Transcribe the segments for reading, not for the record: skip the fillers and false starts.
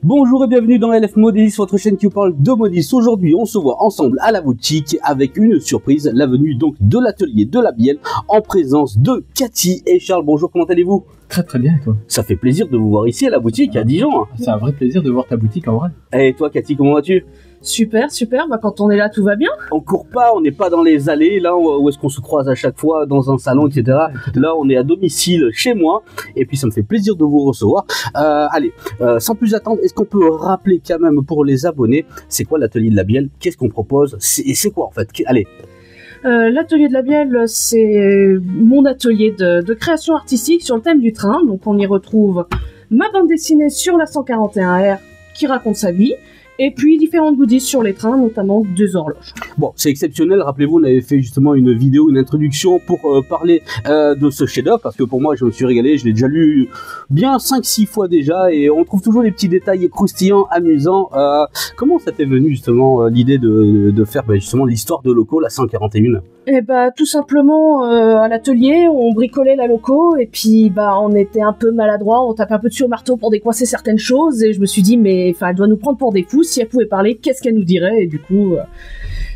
Bonjour et bienvenue dans LF Modélis, votre chaîne qui vous parle de modélisme. Aujourd'hui, on se voit ensemble à la boutique avec une surprise, la venue donc de l'atelier de la Bielle en présence de Cathy et Charles. Bonjour, comment allez-vous? Très très bien, et toi? Ça fait plaisir de vous voir ici à la boutique à Dijon. C'est un vrai plaisir de voir ta boutique en vrai. Et toi Cathy, comment vas-tu? Super, super, bah quand on est là tout va bien. On court pas, on n'est pas dans les allées là où est-ce qu'on se croise à chaque fois dans un salon, etc. Là on est à domicile chez moi et puis ça me fait plaisir de vous recevoir. Allez, sans plus attendre, est-ce qu'on peut rappeler quand même pour les abonnés, c'est quoi l'atelier de la Bielle? Qu'est-ce qu'on propose? C'est quoi en fait? Allez. L'atelier de la Bielle, c'est mon atelier de création artistique sur le thème du train. Donc on y retrouve ma bande dessinée sur la 141R qui raconte sa vie. Et puis différentes goodies sur les trains, notamment deux horloges. Bon, c'est exceptionnel. Rappelez-vous, on avait fait justement une vidéo, une introduction pour parler de ce chef-d'œuvre, parce que pour moi, je me suis régalé. Je l'ai déjà lu bien 5-6 fois déjà, et on trouve toujours des petits détails croustillants, amusants. Comment ça t'est venu justement l'idée de faire justement l'histoire de Loco, la 141? Eh bah, tout simplement, à l'atelier, on bricolait la loco, et puis bah, on était un peu maladroit, on tapait un peu dessus au marteau pour décoincer certaines choses, et je me suis dit, mais elle doit nous prendre pour des fous. Si elle pouvait parler, qu'est-ce qu'elle nous dirait? Et du coup,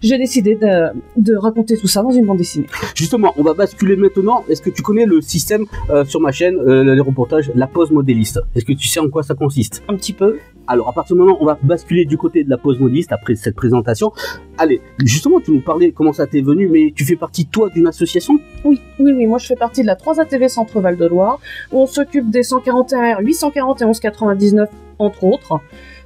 j'ai décidé de raconter tout ça dans une bande dessinée. Justement, on va basculer maintenant. Est-ce que tu connais le système sur ma chaîne, les reportages, la pose modéliste? Est-ce que tu sais en quoi ça consiste? Un petit peu. Alors, à partir du moment où on va basculer du côté de la pose modéliste après cette présentation. Allez, justement, tu nous parlais comment ça t'est venu, mais tu fais partie, toi, d'une association? Oui, moi je fais partie de la 3ATV Centre Val de Loire, où on s'occupe des 141R, 840 et 1199, entre autres.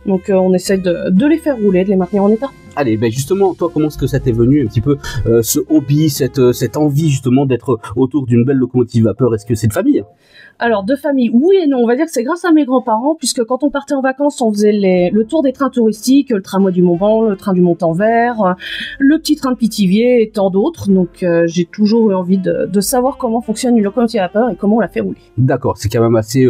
Donc on essaie de les faire rouler, de les maintenir en état. Allez, justement, toi, comment est-ce que ça t'est venu un petit peu ce hobby, cette envie justement d'être autour d'une belle locomotive vapeur? Est-ce que c'est de famille? Alors de famille, oui et non. On va dire que c'est grâce à mes grands-parents, puisque quand on partait en vacances, on faisait le tour des trains touristiques, le tramway du Mont-Blanc, le train du Mont-en-Vert, le petit train de Pithiviers et tant d'autres. Donc j'ai toujours eu envie de savoir comment fonctionne une locomotive à vapeur et comment on la fait rouler. D'accord, c'est quand même assez,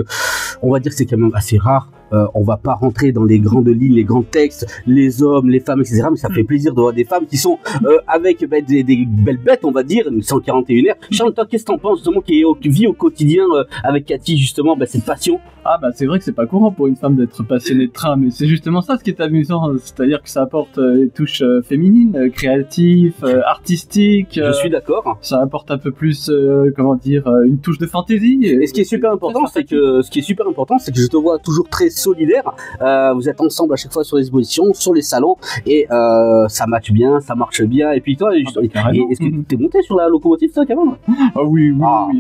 on va dire que c'est quand même assez rare. On va pas rentrer dans les grandes lignes, les grands textes, les hommes, les femmes, etc. Mais ça fait plaisir de voir des femmes qui sont avec des belles bêtes, on va dire, une 141R. Charles, toi, qu'est-ce que t'en penses justement qui vit au quotidien avec Cathy justement cette passion? Ah bah c'est vrai que c'est pas courant pour une femme d'être passionnée de train, mais c'est justement ça ce qui est amusant, c'est-à-dire que ça apporte des touches féminines, créatives, artistiques. Je suis d'accord. Ça apporte un peu plus, comment dire, une touche de fantaisie. Et ce qui est super important, c'est que je te vois toujours très solidaire. Vous êtes ensemble à chaque fois sur les expositions, sur les salons, et ça matche bien, ça marche bien. Et puis toi, est-ce que t'es monté sur la locomotive, toi, quand même? Ah oui,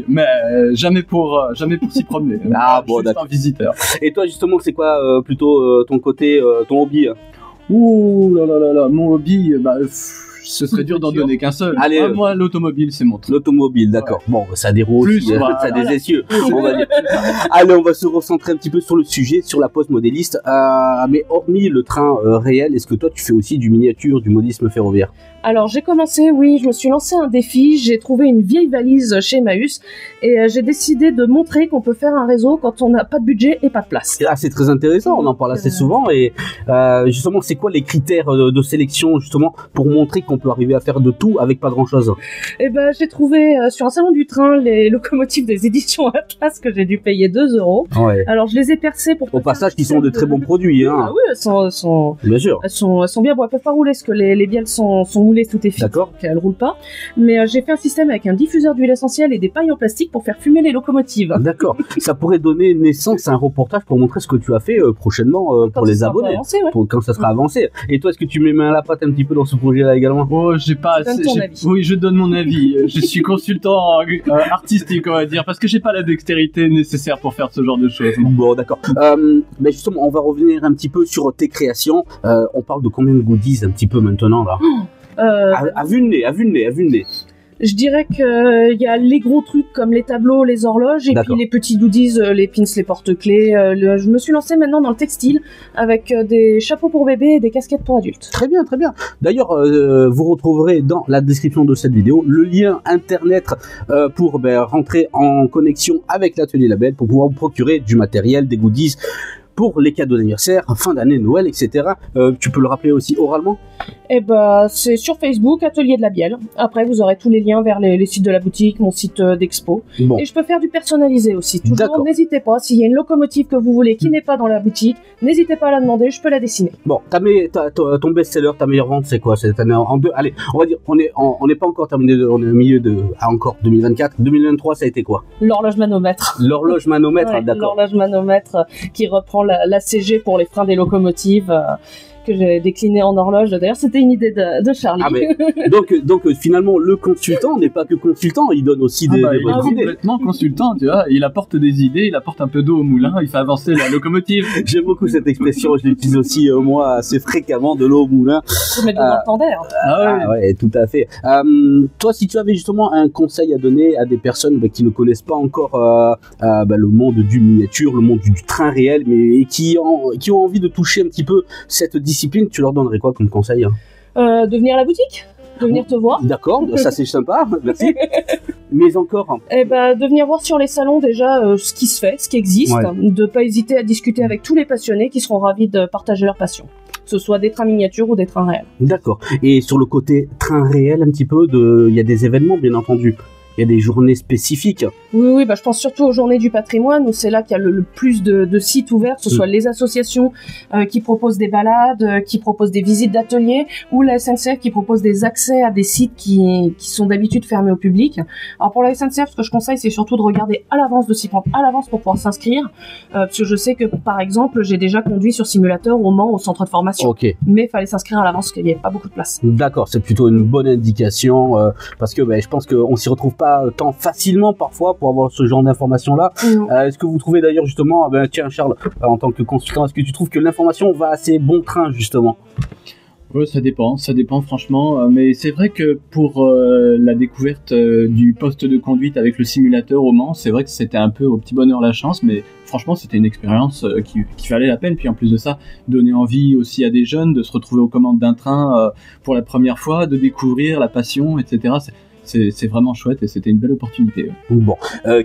mais jamais pour s'y promener. Ah bon, d'accord. Visiteur. Et toi justement, c'est quoi plutôt ton côté, ton hobby? Ouh là là là là, mon hobby, ce serait dur d'en donner qu'un seul. Allez, moi, l'automobile, c'est mon truc. L'automobile, d'accord. Ouais. Bon, ça a des roues aussi, ça a des essieux, on va dire. Allez, on va se recentrer un petit peu sur le sujet, sur la pose modéliste. Mais hormis le train réel, est-ce que toi, tu fais aussi du miniature, du modélisme ferroviaire? Alors j'ai commencé, oui, je me suis lancé un défi, j'ai trouvé une vieille valise chez Emmaüs et j'ai décidé de montrer qu'on peut faire un réseau quand on n'a pas de budget et pas de place. Ah, c'est très intéressant, on en parle assez souvent et justement c'est quoi les critères de sélection justement pour montrer qu'on peut arriver à faire de tout avec pas grand chose? Eh ben j'ai trouvé sur un salon du train les locomotives des éditions Atlas que j'ai dû payer 2 €. Ouais. Alors je les ai percées pour... Au passage qui sont de très bons produits. Hein. Ah oui, elles sont bien sûr. Elles sont bien, bon elles peuvent pas rouler parce que les bielles sont moulées, tout est fixe, donc elles roulent pas. Mais j'ai fait un système avec un diffuseur d'huile essentielle et des pailles en plastique pour faire fumer les locomotives. D'accord. Ça pourrait donner naissance à un reportage pour montrer ce que tu as fait prochainement pour les abonnés, quand ça sera avancé. Et toi, est-ce que tu mets main à la pâte un petit peu dans ce projet-là également? Oh, j'ai pas assez. Oui, je donne mon avis. Je suis consultant artistique, on va dire, parce que j'ai pas la dextérité nécessaire pour faire ce genre de choses. Bon, d'accord. Mais justement, on va revenir un petit peu sur tes créations. On parle de combien de goodies un petit peu maintenant là? À vue de nez. Je dirais qu'il y a les gros trucs comme les tableaux, les horloges, et puis les petits goodies, les pins, les porte-clés. Je me suis lancée maintenant dans le textile avec des chapeaux pour bébés et des casquettes pour adultes. Très bien, très bien. D'ailleurs, vous retrouverez dans la description de cette vidéo le lien internet pour rentrer en connexion avec l'atelier La Bielle pour pouvoir vous procurer du matériel, des goodies. pour les cadeaux d'anniversaire, fin d'année, Noël, etc. Tu peux le rappeler aussi oralement? Eh ben, c'est sur Facebook, Atelier de la Bielle. Après, vous aurez tous les liens vers les sites de la boutique, mon site d'expo. Bon. Et je peux faire du personnalisé aussi. Toujours, D'accord. n'hésitez pas. S'il y a une locomotive que vous voulez qui n'est pas dans la boutique, n'hésitez pas à la demander, je peux la dessiner. Bon, ton best-seller, ta meilleure vente, c'est quoi cette année en deux? Allez, on va dire, on n'est pas encore terminé, on est au milieu de encore 2024. 2023, ça a été quoi? L'horloge manomètre. L'horloge manomètre, Ouais, d'accord. l'horloge manomètre qui reprend la CG pour les freins des locomotives. Que j'ai décliné en horloge. D'ailleurs, c'était une idée de Charlie. Ah mais donc finalement le consultant n'est pas que consultant, il donne aussi des il bonnes est idées. complètement consultant, tu vois. Il apporte des idées, il apporte un peu d'eau au moulin, il fait avancer la locomotive. J'aime beaucoup cette expression, je l'utilise aussi moi assez fréquemment, de l'eau au moulin. Faut mettre dans le temps d'air. Ah ouais, tout à fait. Toi, si tu avais justement un conseil à donner à des personnes qui ne connaissent pas encore le monde du miniature, le monde du train réel, mais qui ont envie de toucher un petit peu cette discipline, tu leur donnerais quoi comme conseil? De venir à la boutique, de venir te voir. D'accord, ça c'est sympa, merci. Mais encore, Eh ben, de venir voir sur les salons déjà ce qui se fait, ce qui existe, Ouais. de pas hésiter à discuter avec tous les passionnés qui seront ravis de partager leur passion, que ce soit des trains miniatures ou des trains réels. d'accord. Et sur le côté train réel un petit peu, il y a des événements bien entendu. Il y a des journées spécifiques. Oui, bah, je pense surtout aux Journées du patrimoine, où c'est là qu'il y a le plus de sites ouverts, que ce soit les associations qui proposent des balades, qui proposent des visites d'ateliers, ou la SNCF qui propose des accès à des sites qui sont d'habitude fermés au public. Alors pour la SNCF, ce que je conseille, c'est surtout de regarder à l'avance, de s'y prendre à l'avance pour pouvoir s'inscrire, parce que je sais que, par exemple, j'ai déjà conduit sur simulateur au Mans, au centre de formation. Ok, Mais il fallait s'inscrire à l'avance, parce qu'il n'y avait pas beaucoup de place. d'accord, c'est plutôt une bonne indication parce que je pense qu'on s'y retrouve pas tant facilement parfois pour avoir ce genre d'informations-là. Est-ce que vous trouvez d'ailleurs justement, tiens Charles, en tant que consultant, est-ce que tu trouves que l'information va assez bon train justement? Ouais, ça dépend franchement, mais c'est vrai que pour la découverte du poste de conduite avec le simulateur au Mans, c'est vrai que c'était un peu au petit bonheur la chance, mais franchement c'était une expérience qui valait la peine, puis en plus de ça, donner envie aussi à des jeunes de se retrouver aux commandes d'un train pour la première fois, de découvrir la passion, etc. C'est vraiment chouette et c'était une belle opportunité. Bon,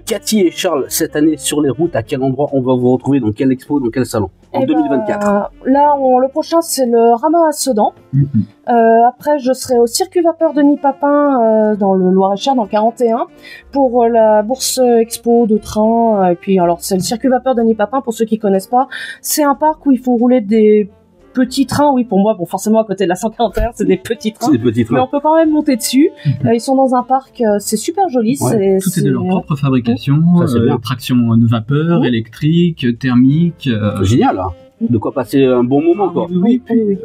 Cathy et Charles, cette année sur les routes, à quel endroit on va vous retrouver, dans quelle expo, dans quel salon en 2024? Là, le prochain, c'est le Rama à Sedan. Après, je serai au Circuit Vapeur Denis Papin dans le Loir-et-Cher, dans le 41, pour la bourse expo de train. Et puis, alors, c'est le Circuit Vapeur Denis Papin, pour ceux qui connaissent pas. C'est un parc où ils font rouler des petits trains. Oui, pour moi, bon, forcément, à côté de la 141, c'est des petits trains. C'est des petits trains. Mais on peut quand même monter dessus. Ils sont dans un parc, c'est super joli. Ouais, Tout est de leur propre fabrication, Ça, c'est bien. traction de vapeur, électrique, thermique. Génial, hein. De quoi passer un bon moment, quoi. Oui, puis, Oui.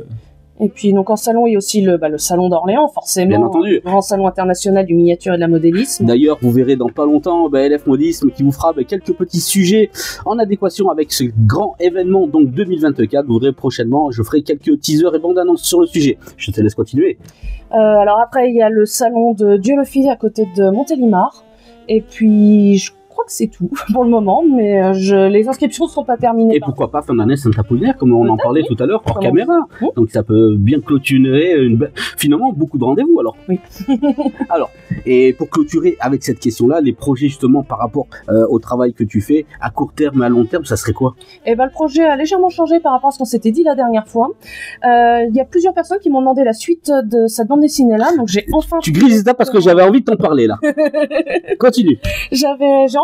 Et puis, donc, en salon, il y a aussi le salon d'Orléans, forcément. Bien entendu. Le grand salon international du miniature et de la modélisme. D'ailleurs, vous verrez dans pas longtemps LF Modisme qui vous fera quelques petits sujets en adéquation avec ce grand événement, donc 2024. Vous verrez prochainement, je ferai quelques teasers et bandes annonces sur le sujet. Je te laisse continuer. Alors après, il y a le salon de Dieu le Fit à côté de Montélimar. Et puis, je crois que c'est tout pour le moment, mais les inscriptions ne sont pas terminées. Et pourquoi pas fin d'année Saint-Apollinaire, comme on en parlait tout à l'heure, hors caméra. Donc ça peut bien clôturer finalement beaucoup de rendez-vous alors. Oui. Alors, et pour clôturer avec cette question-là, les projets justement par rapport au travail que tu fais, à court terme et à long terme, ça serait quoi? Et le projet a légèrement changé par rapport à ce qu'on s'était dit la dernière fois. Il y a plusieurs personnes qui m'ont demandé la suite de cette bande dessinée-là, donc j'ai enfin... Tu grises ça parce que j'avais envie de t'en parler là. Continue. J'ai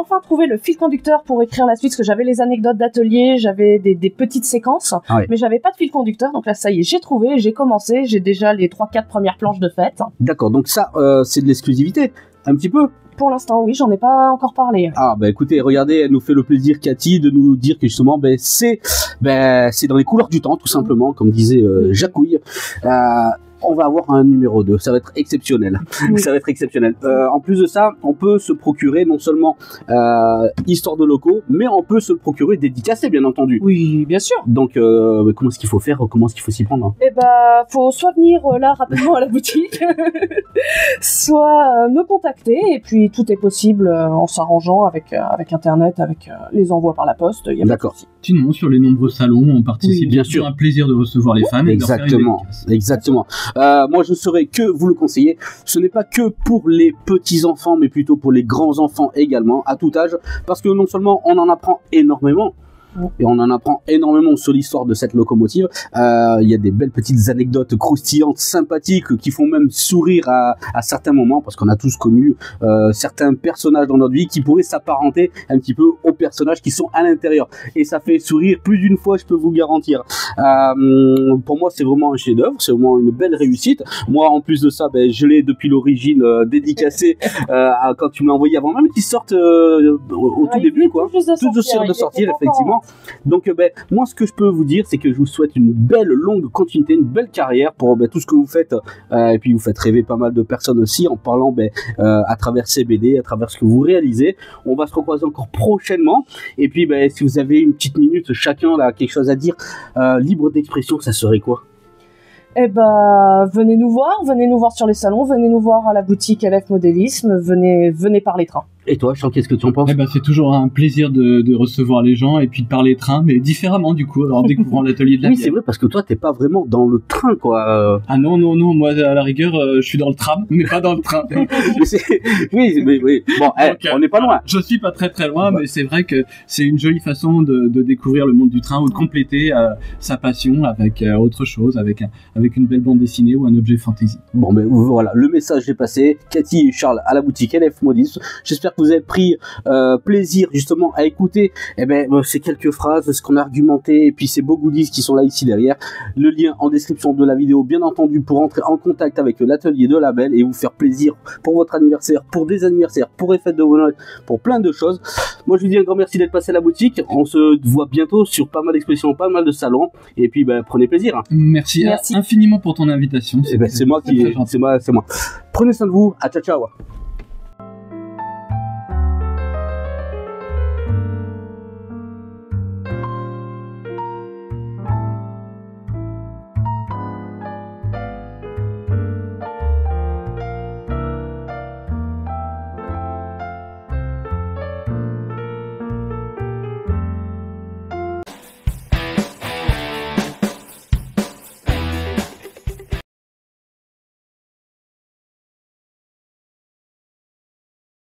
enfin trouvé le fil conducteur pour écrire la suite, parce que j'avais les anecdotes d'atelier, j'avais des petites séquences, mais j'avais pas de fil conducteur, donc là ça y est, j'ai trouvé, j'ai commencé, j'ai déjà les 3-4 premières planches de fête. D'accord, donc ça c'est de l'exclusivité, un petit peu? Pour l'instant, oui, j'en ai pas encore parlé. Ah écoutez, regardez, elle nous fait le plaisir, Cathy, de nous dire que justement c'est dans les couleurs du temps, tout simplement, comme disait Jacouille. On va avoir un numéro 2, ça va être exceptionnel. Oui. Ça va être exceptionnel. En plus de ça, on peut se procurer non seulement histoire de locaux, mais on peut se procurer dédicacé, bien entendu. Oui, bien sûr. Donc, comment est-ce qu'il faut faire? Comment est-ce qu'il faut s'y prendre? Faut soit venir là rapidement à la boutique, soit me contacter, et puis tout est possible en s'arrangeant avec Internet, avec les envois par la poste. Y a D'accord. Sinon, sur les nombreux salons, on participe. Oui, bien sûr. C'est un plaisir de recevoir les fans. Exactement, exactement. Moi, je saurais que vous le conseiller. Ce n'est pas que pour les petits enfants, mais plutôt pour les grands enfants également, à tout âge, parce que non seulement on en apprend énormément, et on en apprend énormément sur l'histoire de cette locomotive. Il y a des belles petites anecdotes croustillantes, sympathiques, qui font même sourire à certains moments, parce qu'on a tous connu certains personnages dans notre vie qui pourraient s'apparenter un petit peu aux personnages qui sont à l'intérieur, et ça fait sourire plus d'une fois, je peux vous garantir. Pour moi, c'est vraiment un chef-d'œuvre, c'est vraiment une belle réussite. Moi, en plus de ça, je l'ai depuis l'origine dédicacé quand tu me l'as envoyé, avant même qu'il sorte au tout début, quoi. Tout de sortir, effectivement. Donc, moi, ce que je peux vous dire, c'est que je vous souhaite une belle longue continuité, une belle carrière pour tout ce que vous faites, et puis vous faites rêver pas mal de personnes aussi en parlant à travers ces BD, à travers ce que vous réalisez. On va se recroiser encore prochainement, et puis si vous avez une petite minute chacun là, quelque chose à dire, libre d'expression, ça serait quoi? Eh venez nous voir sur les salons, venez nous voir à la boutique LF Modélisme, venez par les trains. Et toi, Charles, qu'est-ce que tu en penses? C'est toujours un plaisir de recevoir les gens et puis de parler train, mais différemment du coup, en découvrant l'atelier de la bière. Oui, c'est vrai, parce que toi, t'es pas vraiment dans le train, quoi. Ah non, moi, à la rigueur, je suis dans le tram, mais pas dans le train. oui. Bon, donc, on n'est pas loin. Je suis pas très loin, mais c'est vrai que c'est une jolie façon de découvrir le monde du train ou de compléter sa passion avec autre chose, avec une belle bande dessinée ou un objet fantasy. Bon, voilà, le message est passé. Cathy et Charles à la boutique LF Modélisme. J'espère que vous avez pris plaisir justement à écouter ces quelques phrases, ce qu'on a argumenté, et puis ces beaux goodies qui sont là ici derrière. Le lien en description de la vidéo, bien entendu, pour entrer en contact avec l'atelier de Label et vous faire plaisir pour votre anniversaire, pour des anniversaires, pour les fêtes de Noël, pour plein de choses. Moi, je vous dis un grand merci d'être passé à la boutique. On se voit bientôt sur pas mal d'expositions, pas mal de salons, et puis prenez plaisir. Hein. Merci infiniment pour ton invitation. C'est moi. Prenez soin de vous. Ciao.